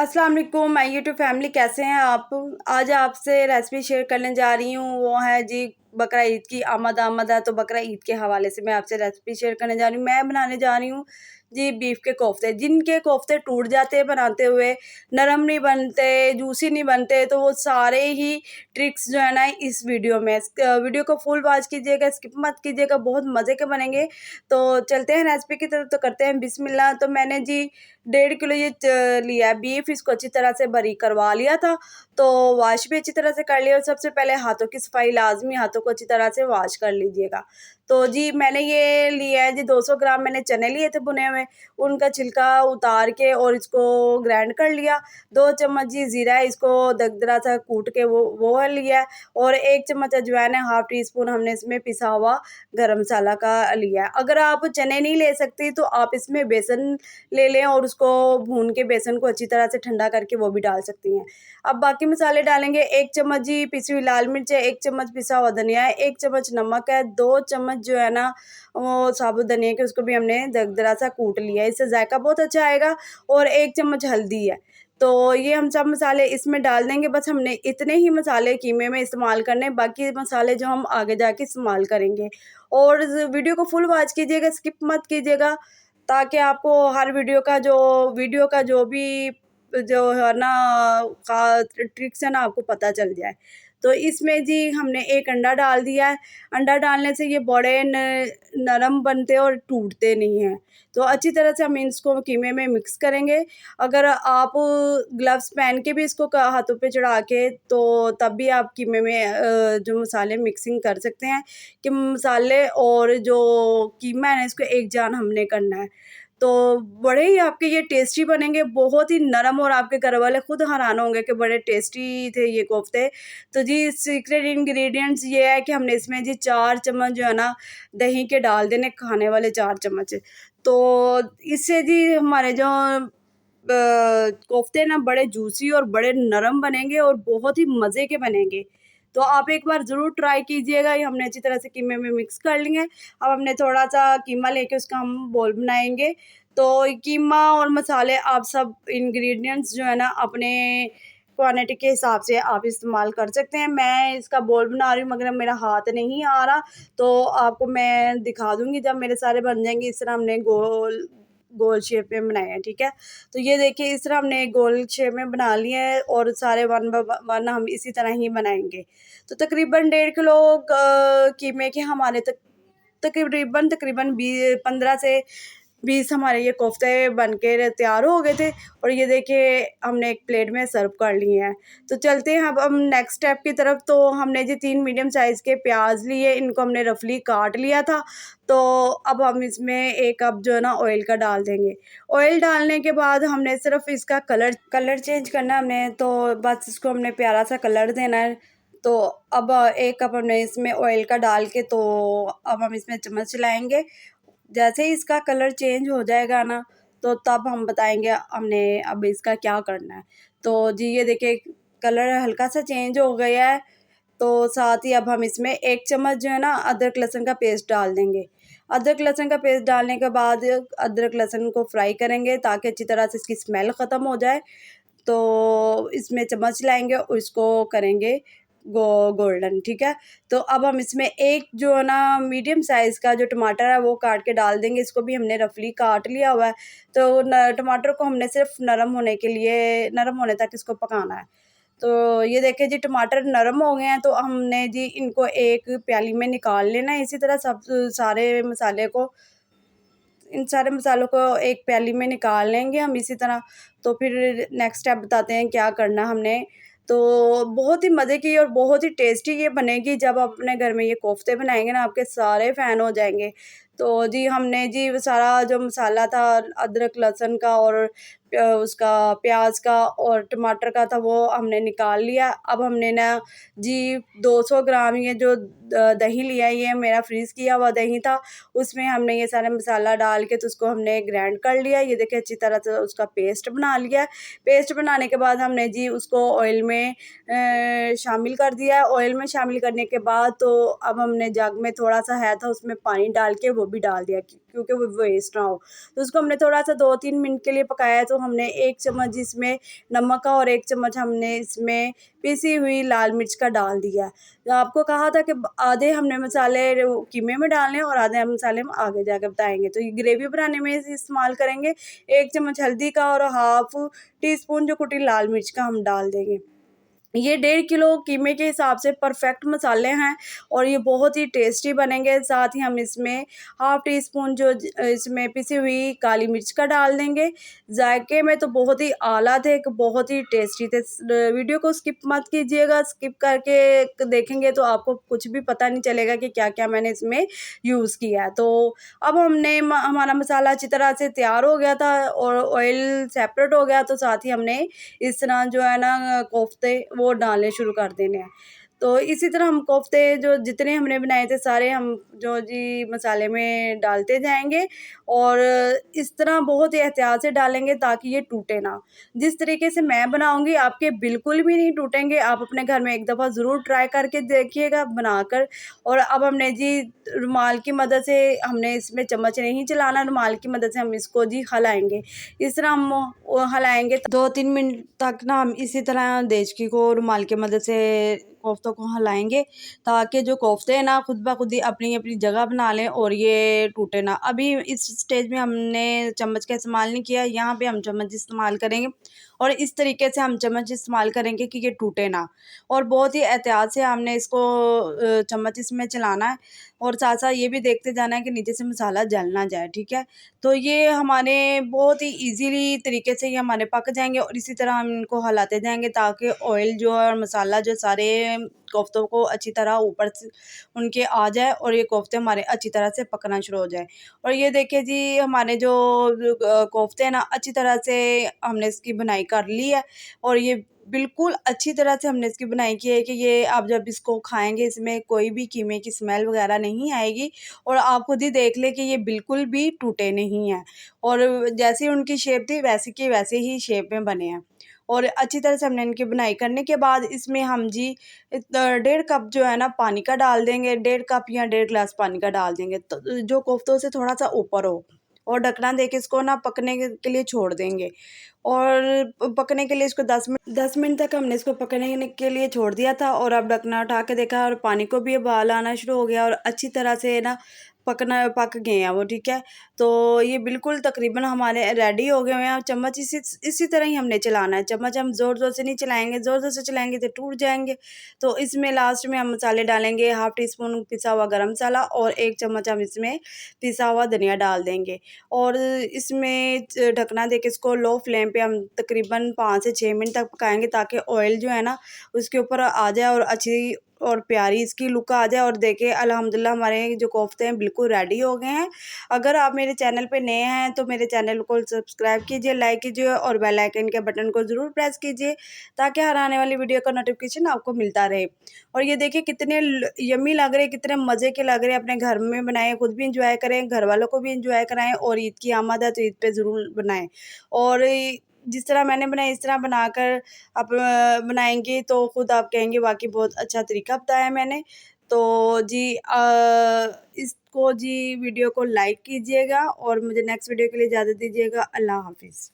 अस्सलाम वालेकुम my YouTube family, कैसे हैं आप। आज आपसे रेसिपी शेयर करने जा रही हूँ। वो है जी बकरा ईद की आमद है, तो बकरा ईद के हवाले से मैं आपसे रेसिपी शेयर करने जा रही हूँ। मैं बनाने जा रही हूँ जी बीफ के कोफ्ते। जिनके कोफ्ते टूट जाते हैं बनाते हुए, नरम नहीं बनते, जूसी नहीं बनते, तो वो सारे ही ट्रिक्स जो है ना इस वीडियो में। वीडियो को फुल वॉच कीजिएगा, स्किप मत कीजिएगा, बहुत मज़े के बनेंगे। तो चलते हैं रेसिपी की तरफ, तो करते हैं बिस्मिल्लाह। तो मैंने जी 1.5 किलो ये लिया है बीफ। इसको अच्छी तरह से बारीक करवा लिया था, तो वॉश भी अच्छी तरह से कर लिया। और सबसे पहले हाथों की सफाई लाजमी, हाथों को अच्छी तरह से वॉश कर लीजिएगा। तो जी मैंने ये लिया है जी 200 ग्राम मैंने चने लिए थे भुने हुए, उनका छिलका उतार के और इसको ग्राइंड कर लिया। 2 चम्मच जी ज़ीरा है, इसको दरदरा सा कूट के वो लिया है। और 1 चम्मच अजवाइन है, हाफ टी स्पून हमने इसमें पिसा हुआ गरम मसाला का लिया है। अगर आप चने नहीं ले सकती तो आप इसमें बेसन ले लें और उसको भून के बेसन को अच्छी तरह से ठंडा करके वो भी डाल सकती हैं। अब बाकी मसाले डालेंगे। 1 चम्मच जी पिसी हुई लाल मिर्च है, 1 चम्मच पिसा हुआ धनिया है, 1 चम्मच नमक है, 2 चम्मच जो है ना वो साबुत धनिया के उसको भी हमने दरदरा सा कूट लिया है, इससे जायका बहुत अच्छा आएगा। और 1 चम्मच हल्दी है। तो ये हम सब मसाले इसमें डाल देंगे। बस हमने इतने ही मसाले कीमे में इस्तेमाल करने, बाकी मसाले जो हम आगे जाके इस्तेमाल करेंगे। और वीडियो को फुल वॉच कीजिएगा, स्किप मत कीजिएगा, ताकि आपको हर वीडियो का जो है ना का ट्रिक्स है ना आपको पता चल जाए। तो इसमें जी हमने 1 अंडा डाल दिया है। अंडा डालने से ये बड़े नरम बनते और टूटते नहीं हैं। तो अच्छी तरह से हम इसको कीमे में मिक्स करेंगे। अगर आप ग्लव्स पहन के भी इसको हाथों पे चढ़ा के, तो तब भी आप कीमे में जो मसाले मिक्सिंग कर सकते हैं कि मसाले और जो कीमा है ना इसको एक जान हमने करना है। तो बड़े ही आपके ये टेस्टी बनेंगे, बहुत ही नरम, और आपके घर वाले खुद हैरान होंगे कि बड़े टेस्टी थे ये कोफ्ते। तो जी सीक्रेट इंग्रेडिएंट्स ये है कि हमने इसमें जी 4 चम्मच जो है ना दही के डाल देने, खाने वाले 4 चम्मच। तो इससे जी हमारे जो कोफ्ते ना बड़े जूसी और बड़े नरम बनेंगे और बहुत ही मज़े के बनेंगे। तो आप एक बार ज़रूर ट्राई कीजिएगा। ये हमने अच्छी तरह से कीमे में मिक्स कर लिए। अब हमने थोड़ा-सा कीमा लेके उसका हम बोल बनाएँगे। तो कीमा और मसाले आप सब इंग्रेडिएंट्स जो है ना अपने क्वांटिटी के हिसाब से आप इस्तेमाल कर सकते हैं। मैं इसका बोल बना रही हूँ मगर मेरा हाथ नहीं आ रहा, तो आपको मैं दिखा दूँगी जब मेरे सारे बन जाएँगे। इस तरह हमने गोल गोल शेप में बनाए हैं, ठीक है। तो ये देखिए इस तरह हमने गोल शेप में बना लिए हैं और सारे वन बाय वन हम इसी तरह ही बनाएँगे। तो तकरीबन 1.5 किलो कीमे के हमारे तकरीबन तकरीबन 15 से 20 हमारे ये कोफ्ते बन के तैयार हो गए थे। और ये देखिए हमने एक प्लेट में सर्व कर लिए हैं। तो चलते हैं अब हम नेक्स्ट स्टेप की तरफ। तो हमने जी 3 मीडियम साइज़ के प्याज लिए, इनको हमने रफली काट लिया था। तो अब हम इसमें 1 कप जो है ना ऑयल का डाल देंगे। ऑयल डालने के बाद हमने सिर्फ इसका कलर चेंज करना है हमने, तो बस इसको हमने प्यारा सा कलर देना है। तो अब 1 कप हमने इसमें ऑयल का डाल के, तो अब हम इसमें चम्मच चलाएँगे। जैसे ही इसका कलर चेंज हो जाएगा ना, तो तब हम बताएँगे हमने अब इसका क्या करना है। तो जी ये देखिए कलर हल्का सा चेंज हो गया है। तो साथ ही अब हम इसमें 1 चम्मच जो है ना अदरक लहसुन का पेस्ट डाल देंगे। अदरक लहसुन का पेस्ट डालने के बाद अदरक लहसुन को फ्राई करेंगे ताकि अच्छी तरह से इसकी स्मेल ख़त्म हो जाए। तो इसमें चम्मच लाएँगे और इसको करेंगे गोल्डन, ठीक है। तो अब हम इसमें एक जो है ना मीडियम साइज़ का जो टमाटर है वो काट के डाल देंगे। इसको भी हमने रफली काट लिया हुआ है। तो टमाटर को हमने सिर्फ नरम होने तक इसको पकाना है। तो ये देखिए जी टमाटर नरम हो गए हैं, तो हमने जी इनको एक प्याली में निकाल लेना है। इसी तरह इन सारे मसालों को एक प्याली में निकाल लेंगे हम इसी तरह। तो फिर नेक्स्ट स्टेप बताते हैं क्या करना हमने। तो बहुत ही मज़े की और बहुत ही टेस्टी ये बनेगी। जब आप अपने घर में ये कोफ्ते बनाएँगे ना, आपके सारे फ़ैन हो जाएँगे। तो जी हमने जी वो सारा जो मसाला था अदरक लहसुन का और उसका प्याज़ का और टमाटर का था वो हमने निकाल लिया। अब हमने ना जी 200 ग्राम ये जो दही लिया है, ये मेरा फ्रीज़ किया हुआ दही था। उसमें हमने ये सारा मसाला डाल के तो उसको हमने ग्राइंड कर लिया। ये देखिए अच्छी तरह से उसका पेस्ट बना लिया। पेस्ट बनाने के बाद हमने जी उसको ऑयल में शामिल कर दिया। ऑयल में शामिल करने के बाद तो अब हमने जग में थोड़ा-सा है था उसमें पानी डाल के वो भी डाल दिया। क्योंकि वो वेस्ट ना हो। तो उसको हमने थोड़ा-सा 2-3 मिनट के लिए पकाया, तो हमने 1 चम्मच इसमें नमक का और 1 चम्मच हमने इसमें पिसी हुई लाल मिर्च का डाल दिया। तो आपको कहा था कि आधे हमने मसाले कीमे में डालने हैं और आधे मसाले हम आगे जाके बताएँगे। तो ये ग्रेवी बनाने में इस्तेमाल करेंगे। 1 चम्मच हल्दी का और हाफ़ टी स्पून जो कुटी लाल मिर्च का हम डाल देंगे। ये 1.5 किलो कीमे के हिसाब से परफेक्ट मसाले हैं और ये बहुत ही टेस्टी बनेंगे। साथ ही हम इसमें हाफ़ टी स्पून इसमें पिसी हुई काली मिर्च का डाल देंगे। जायके में तो बहुत ही आला थे, बहुत ही टेस्टी थे। वीडियो को स्किप मत कीजिएगा, स्किप करके देखेंगे तो आपको कुछ भी पता नहीं चलेगा कि क्या-क्या मैंने इसमें यूज़ किया है। तो अब हमारा मसाला अच्छी तरह से तैयार हो गया था और ऑयल सेपरेट हो गया, तो साथ ही हमने इस तरह जो है ना कोफ्ते वो डालने शुरू कर देने हैं। तो इसी तरह हम कोफ्ते जो जितने हमने बनाए थे सारे हम जो जी मसाले में डालते जाएँगे और इस तरह बहुत ही एहतियात से डालेंगे ताकि ये टूटे ना। जिस तरीके से मैं बनाऊँगी आपके बिल्कुल भी नहीं टूटेंगे। आप अपने घर में एक दफ़ा ज़रूर ट्राई करके देखिएगा बनाकर। और अब हमने जी रुमाल की मदद से हमने इसमें चम्मच नहीं चलाना, रुमाल की मदद से हम इसको जी हलाएँगे। इस तरह हम हलाएँगे 2-3 मिनट तक ना हम इसी तरह देचकी को रुमाल की मदद से कोफ्तों को हलाएँगे ताकि जो कोफ्ते हैं ना खुद ब खुद ही अपनी-अपनी जगह बना लें और ये टूटे ना। अभी इस स्टेज में हमने चम्मच का इस्तेमाल नहीं किया, यहाँ पे हम चम्मच इस्तेमाल करेंगे और इस तरीके से हम चम्मच इस्तेमाल करेंगे कि ये टूटे ना। और बहुत ही एहतियात से हमने इसको चम्मच इसमें चलाना है और साथ-साथ ये भी देखते जाना है कि नीचे से मसाला जल ना जाए, ठीक है? तो ये हमारे बहुत ही ईज़िली तरीके से ये हमारे पक जाएँगे और इसी तरह हम इनको हिलाते जाएँगे ताकि ऑयल जो है और मसाला जो सारे कोफ्तों को अच्छी तरह ऊपर से उनके आ जाए और ये कोफ्ते हमारे अच्छी तरह से पकना शुरू हो जाए। और ये देखिए जी हमारे जो कोफ्ते हैं ना अच्छी तरह से हमने इसकी बुनाई कर ली है और ये बिल्कुल अच्छी तरह से हमने इसकी बुनाई की है कि ये आप जब इसको खाएँगे इसमें कोई भी कीमे की स्मेल वग़ैरह नहीं आएगी और आप खुद ही देख लें कि ये बिल्कुल भी टूटे नहीं हैं और जैसी उनकी शेप थी वैसी की वैसे ही शेप में बने हैं। और अच्छी तरह से हमने इनकी बुनाई करने के बाद इसमें हम जी 1.5 कप जो है ना पानी का डाल देंगे, 1.5 कप या 1.5 ग्लास पानी का डाल देंगे तो जो कोफ्तों से थोड़ा-सा ऊपर हो और ढकना देके इसको ना पकने के लिए छोड़ देंगे। और पकने के लिए इसको 10 मिनट तक हमने इसको पकने के लिए छोड़ दिया था और अब ढकना उठा के देखा और पानी को भी उबाल आना शुरू हो गया और अच्छी तरह से ना पक गए हैं वो, ठीक है। तो ये बिल्कुल तकरीबन हमारे रेडी हो गए हैं। चम्मच इसी तरह ही हमने चलाना है। चम्मच हम ज़ोर-ज़ोर से नहीं चलाएँगे, ज़ोर-ज़ोर से चलाएँगे तो टूट जाएँगे। तो इसमें लास्ट में हम मसाले डालेंगे, हाफ़ टी स्पून पिसा हुआ गरम मसाला और 1 चम्मच हम इसमें पिसा हुआ धनिया डाल देंगे। और इसमें ढकना देके इसको लो फ्लेम पे हम तकरीबन 5 से 6 मिनट तक पकाएँगे ताकि ऑयल जो है ना उसके ऊपर आ जाए और अच्छी और प्यारी इसकी लुक आ जाए। और देखिए अल्हम्दुलिल्लाह हमारे जो कोफ्ते हैं बिल्कुल रेडी हो गए हैं। अगर आप मेरे चैनल पे नए हैं तो मेरे चैनल को सब्सक्राइब कीजिए, लाइक कीजिए और बेल आइकन के बटन को ज़रूर प्रेस कीजिए ताकि हर आने वाली वीडियो का नोटिफिकेशन आपको मिलता रहे। और ये देखिए कितने यम्मी लग रहे हैं, कितने मज़े के लग रहे हैं। अपने घर में बनाएँ, खुद भी इंजॉय करें, घर वालों को भी इंजॉय कराएँ और ईद की आमद है तो ईद पे ज़रूर बनाएँ। और जिस तरह मैंने बनाई इस तरह बनाकर आप बनाएँगे तो खुद आप कहेंगे वाक़ई बहुत अच्छा तरीका बताया मैंने। तो जी इसको जी वीडियो को लाइक कीजिएगा और मुझे नेक्स्ट वीडियो के लिए इजाज़त दीजिएगा। अल्लाह हाफ़िज़।